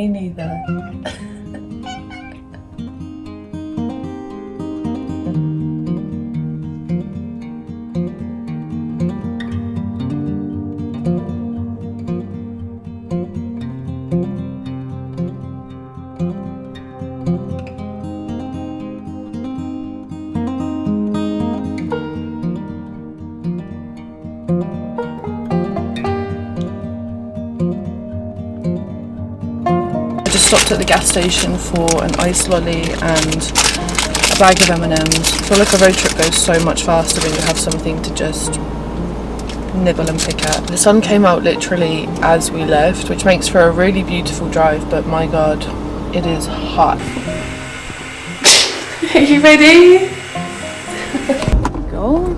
Me neither. Stopped at the gas station for an ice lolly and a bag of M&Ms. I feel like a road trip goes so much faster when you have something to just nibble and pick at. The sun came out literally as we left, which makes for a really beautiful drive, but my god, it is hot. Are you ready? Go.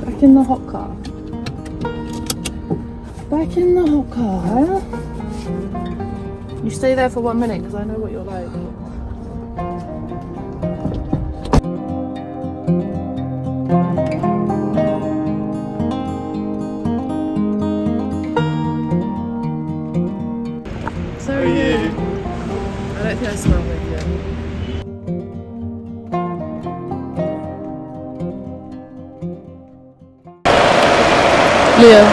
Back in the hot car. Back in the hot car. You stay there for 1 minute because I know what you're like. So are you? I don't think I smell very good. Leo.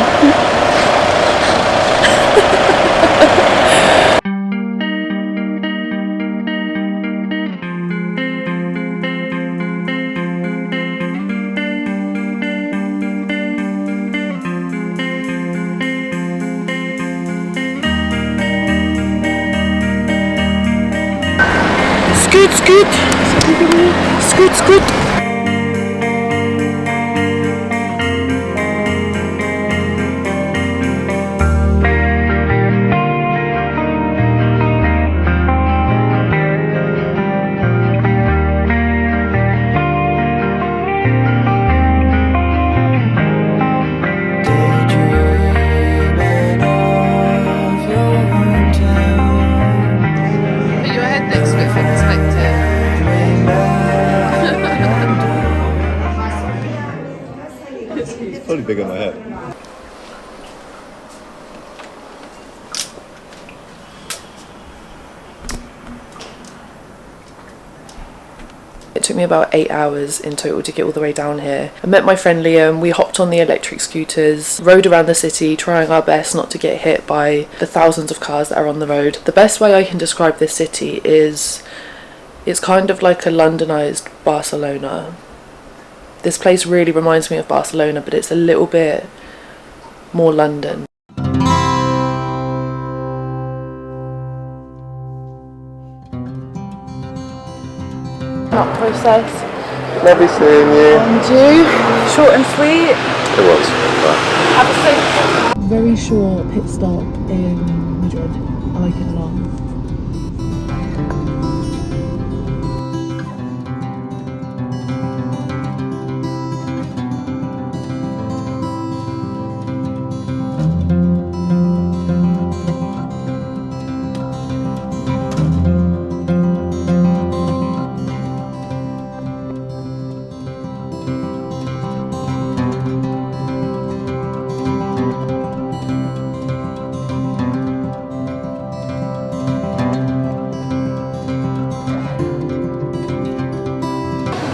Scoot, scoot, scoot, scoot. Put your head next to it for perspective. It's probably big on my head. It took me about 8 hours in total to get all the way down here. I met my friend Liam, we hopped on the electric scooters, rode around the city trying our best not to get hit by the thousands of cars that are on the road. The best way I can describe this city is it's kind of like a Londonized Barcelona. This place really reminds me of Barcelona, but it's a little bit more London. Not process. Lovely seeing you. And you. Short and sweet. It was. Have a safe. Very short pit stop in Madrid. I like it a lot.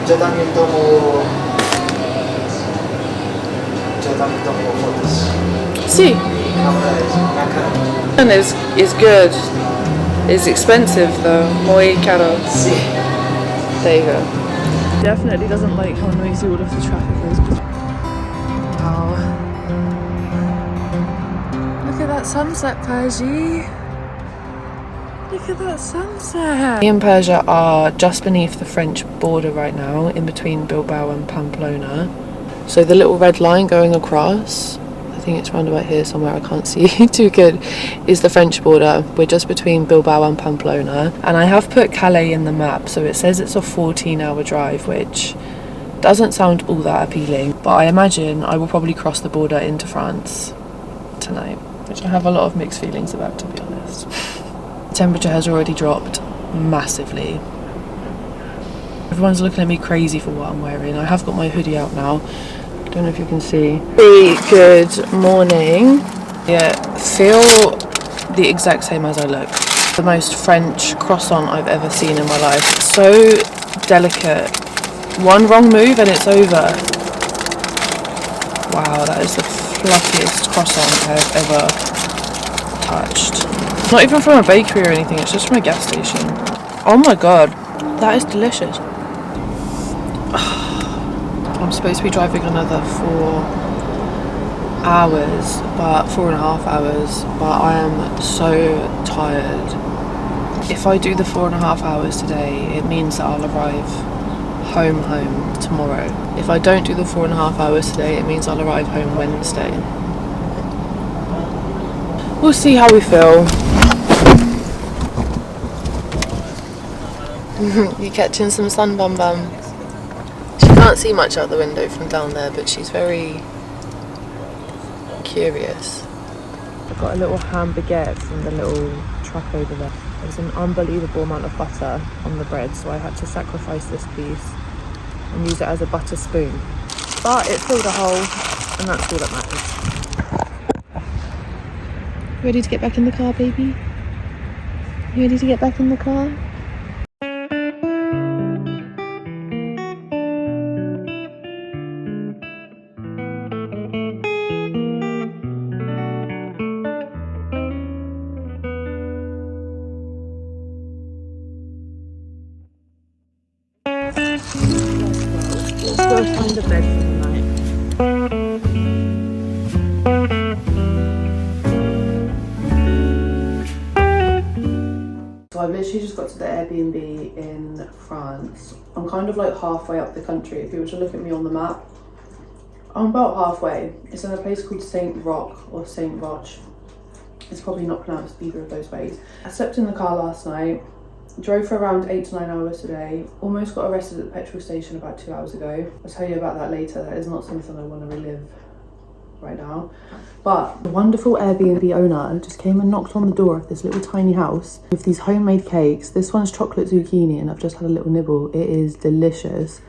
Già también tomo fotos. See. And it's good. It's expensive though. Muy caro. Sí. There you go. Definitely doesn't like how noisy all of the traffic is. Wow. Look at that sunset, Persia. Look at that sunset. Me and Persia are just beneath the French border right now, in between Bilbao and Pamplona. So the little red line going across, I think it's round about here somewhere, I can't see too good, is the French border. We're just between Bilbao and Pamplona. And I have put Calais in the map, so it says it's a 14-hour drive, which doesn't sound all that appealing. But I imagine I will probably cross the border into France tonight, which I have a lot of mixed feelings about, to be honest. Temperature has already dropped massively. Everyone's looking at me crazy for what I'm wearing. I have got my hoodie out now. Don't know if you can see. Very good morning. Yeah, feel the exact same as I look. The most French croissant I've ever seen in my life. So delicate. One wrong move and it's over. Wow, that is the fluffiest croissant I've ever touched. Not even from a bakery or anything, it's just from a gas station. Oh my god, that is delicious. I'm supposed to be driving another 4 hours, but 4.5 hours, but I am so tired. If I do the 4.5 hours today, it means that I'll arrive home tomorrow. If I don't do the 4.5 hours today, it means I'll arrive home Wednesday. We'll see how we feel. You catching some sun, Bum Bum? She can't see much out the window from down there, but she's very curious. I got a little ham baguette from the little truck over there. There's an unbelievable amount of butter on the bread, so I had to sacrifice this piece and use it as a butter spoon. But it filled a hole, and that's all that matters. Ready to get back in the car, baby? You ready to get back in the car? Let's go find a bed for the night. So I've literally just got to the Airbnb in France. I'm kind of like halfway up the country. If you were to look at me on the map, I'm about halfway. It's in a place called Saint Roch or Saint Roch. It's probably not pronounced either of those ways. I slept in the car last night. Drove for around 8 to 9 hours today. Almost got arrested at the petrol station about 2 hours ago. I'll tell you about that later. That is not something I want to relive right now. But the wonderful Airbnb owner just came and knocked on the door of this little tiny house with these homemade cakes. This one's chocolate zucchini and I've just had a little nibble. It is delicious.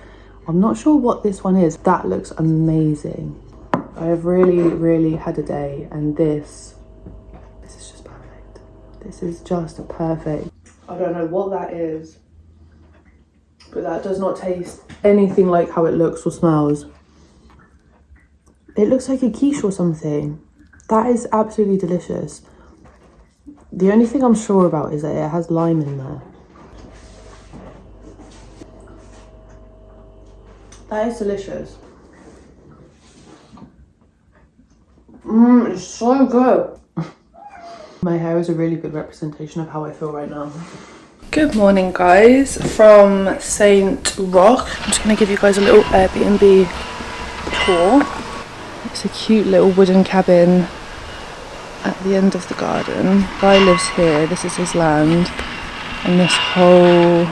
I'm not sure what this one is. That looks amazing. I have really had a day, and this is just perfect. This is just perfect. I don't know what that is, but that does not taste anything like how it looks or smells. It looks like a quiche or something. That is absolutely delicious. The only thing I'm sure about is that it has lime in there. That is delicious. It's so good. My hair is a really good representation of how I feel right now. Good morning, guys, from Saint Roch. I'm just going to give you guys a little Airbnb tour. It's a cute little wooden cabin at the end of the garden. Guy lives here, this is his land, and this whole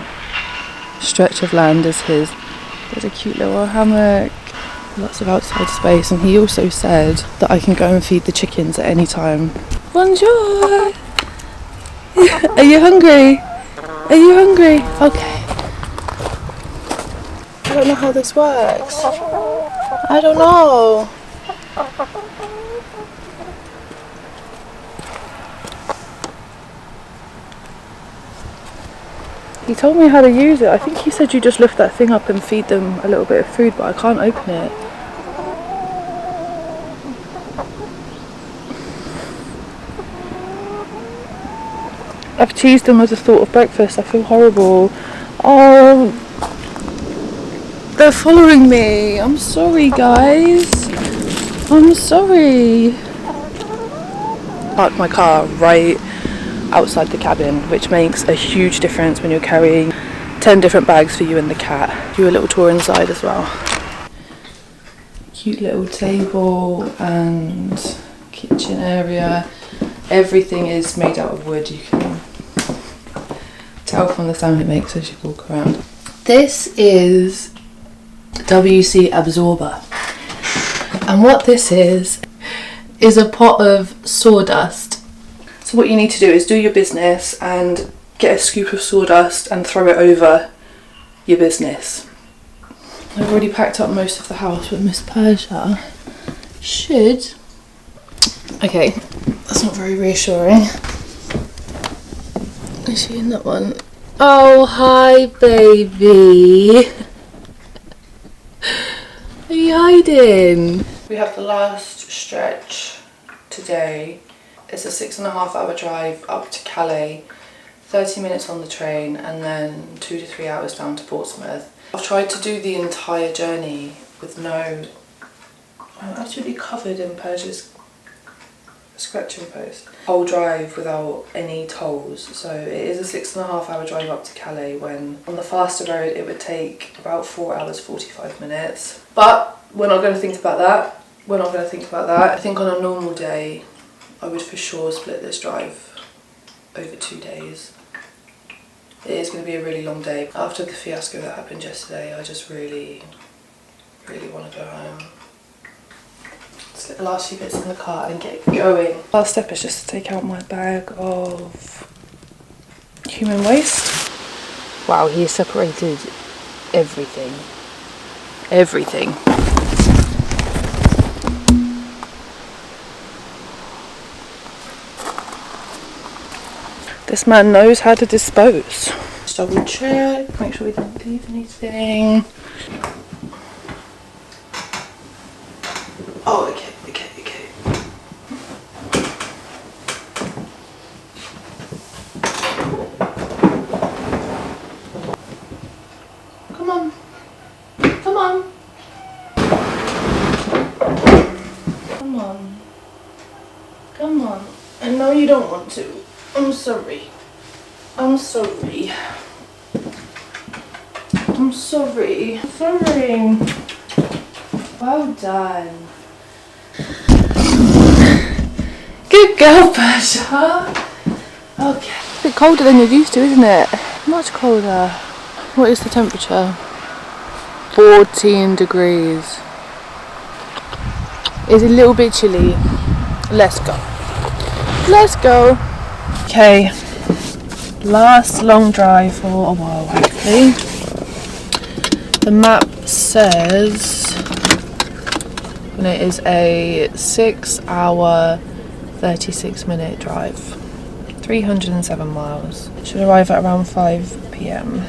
stretch of land is his. There's a cute little hammock, lots of outside space, and he also said that I can go and feed the chickens at any time. Bonjour! Are you hungry? Are you hungry? Okay. I don't know how this works. I don't know. He told me how to use it. I think he said you just lift that thing up and feed them a little bit of food, but I can't open it. I've teased them with the thought of breakfast. I feel horrible. Oh, they're following me. I'm sorry, guys. I'm sorry. Parked my car right outside the cabin, which makes a huge difference when you're carrying 10 different bags for you and the cat. Do a little tour inside as well. Cute little table and kitchen area. Everything is made out of wood. You can tell from the sound it makes as you walk around. This is WC absorber, and what this is a pot of sawdust. So what you need to do is do your business and get a scoop of sawdust and throw it over your business. I've already packed up most of the house, but Miss Persia should... Okay, that's not very reassuring. Is she in that one? Oh, hi, baby. Are you hiding? We have the last stretch today. It's a 6.5 hour drive up to Calais, 30 minutes on the train, and then 2 to 3 hours down to Portsmouth. I've tried to do the entire journey with I'm absolutely covered in Persia's scratching post. Whole drive without any tolls. So it is a 6.5 hour drive up to Calais, when on the faster road it would take about 4 hours 45 minutes. But we're not going to think about that. We're not going to think about that. I think on a normal day I would for sure split this drive over 2 days. It is going to be a really long day. After the fiasco that happened yesterday, I just really want to go home. Let's get the last few bits in the car and get going. Last step is just to take out my bag of human waste. Wow, he separated everything. Everything. This man knows how to dispose. Just double check, make sure we don't leave anything. Oh, okay. Come on. Come on. Come on. Come on. I know you don't want to. I'm sorry. I'm sorry. I'm sorry. I'm sorry. Well done. Good girl, Persia. Okay. It's a bit colder than you're used to, isn't it? Much colder. What is the temperature? 14 degrees. It's a little bit chilly. Let's go. Let's go. Okay. Last long drive for a while, hopefully. The map says and it is a 6 hour 36 minute drive, 307 miles. It should arrive at around 5 p.m.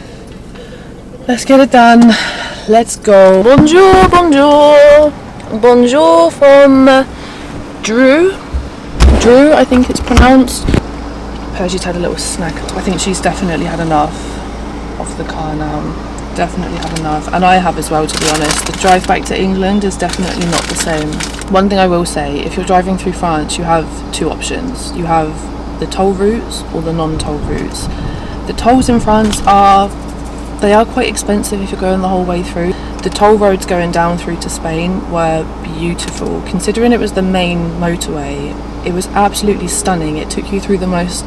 Let's get it done. Let's go. Bonjour, bonjour. Bonjour from Drew, I think it's pronounced. Persia's had a little snack. I think she's definitely had enough of the car now. Definitely had enough, and I have as well, to be honest. The drive back to England is definitely not the same. One thing I will say, if you're driving through France, you have two options. You have the toll routes or the non-toll routes. The tolls in France are quite expensive if you're going the whole way through. The toll roads going down through to Spain were beautiful. Considering it was the main motorway, it was absolutely stunning. It took you through the most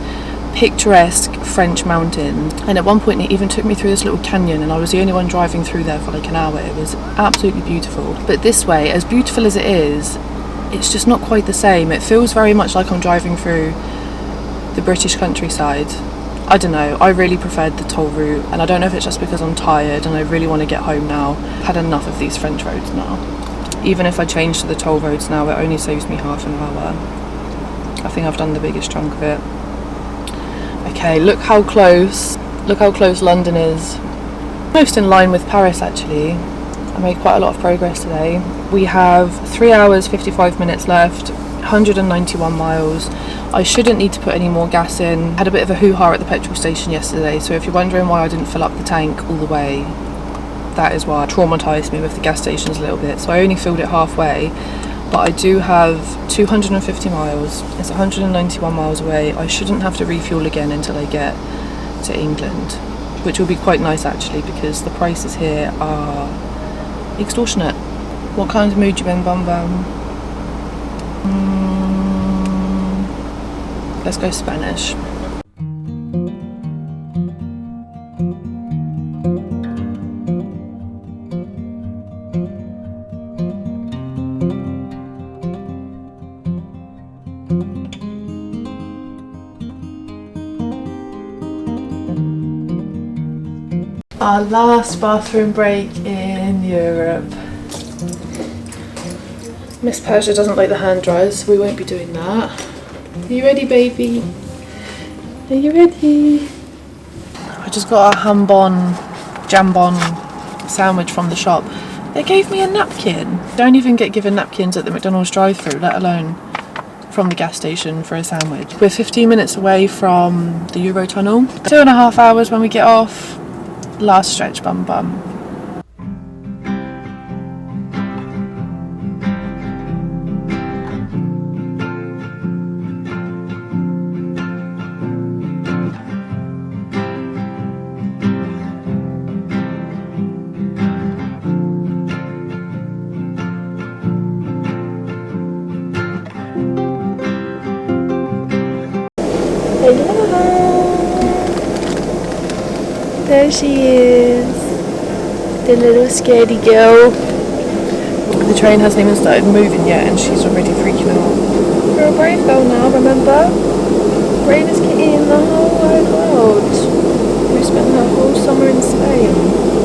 picturesque French mountains, and at one point it even took me through this little canyon, and I was the only one driving through there for like an hour. It was absolutely beautiful. But this way, as beautiful as it is, it's just not quite the same. It feels very much like I'm driving through the British countryside. I don't know, I really preferred the toll route, and I don't know if it's just because I'm tired and I really want to get home now. I've had enough of these French roads now. Even if I change to the toll roads now, it only saves me half an hour. I think I've done the biggest chunk of it. Okay, look how close London is. Most in line with Paris, actually. I made quite a lot of progress today. We have 3 hours 55 minutes left, 191 miles. I shouldn't need to put any more gas in. Had a bit of a hoo-ha at the petrol station yesterday, so if you're wondering why I didn't fill up the tank all the way, that is why. It traumatised me with the gas stations a little bit, so I only filled it halfway. But I do have 250 miles. It's 191 miles away. I shouldn't have to refuel again until I get to England, which will be quite nice actually, because the prices here are extortionate. What kind of mood you in, Bum Bum? Let's go Spanish. Our last bathroom break in Europe. Miss Persia doesn't like the hand dryers, so we won't be doing that. Are you ready, baby? Are you ready? just got a jambon sandwich from the shop. They gave me a napkin. Don't even get given napkins at the McDonald's drive-thru, let alone from the gas station for a sandwich. We're 15 minutes away from the Eurotunnel. 2.5 hours when we get off. Last stretch, bum bum. There she is, the little scaredy girl. The train hasn't even started moving yet and she's already freaking out. You're a brave girl now, remember? Bravest kitty in the whole wide world. We spent her whole summer in Spain.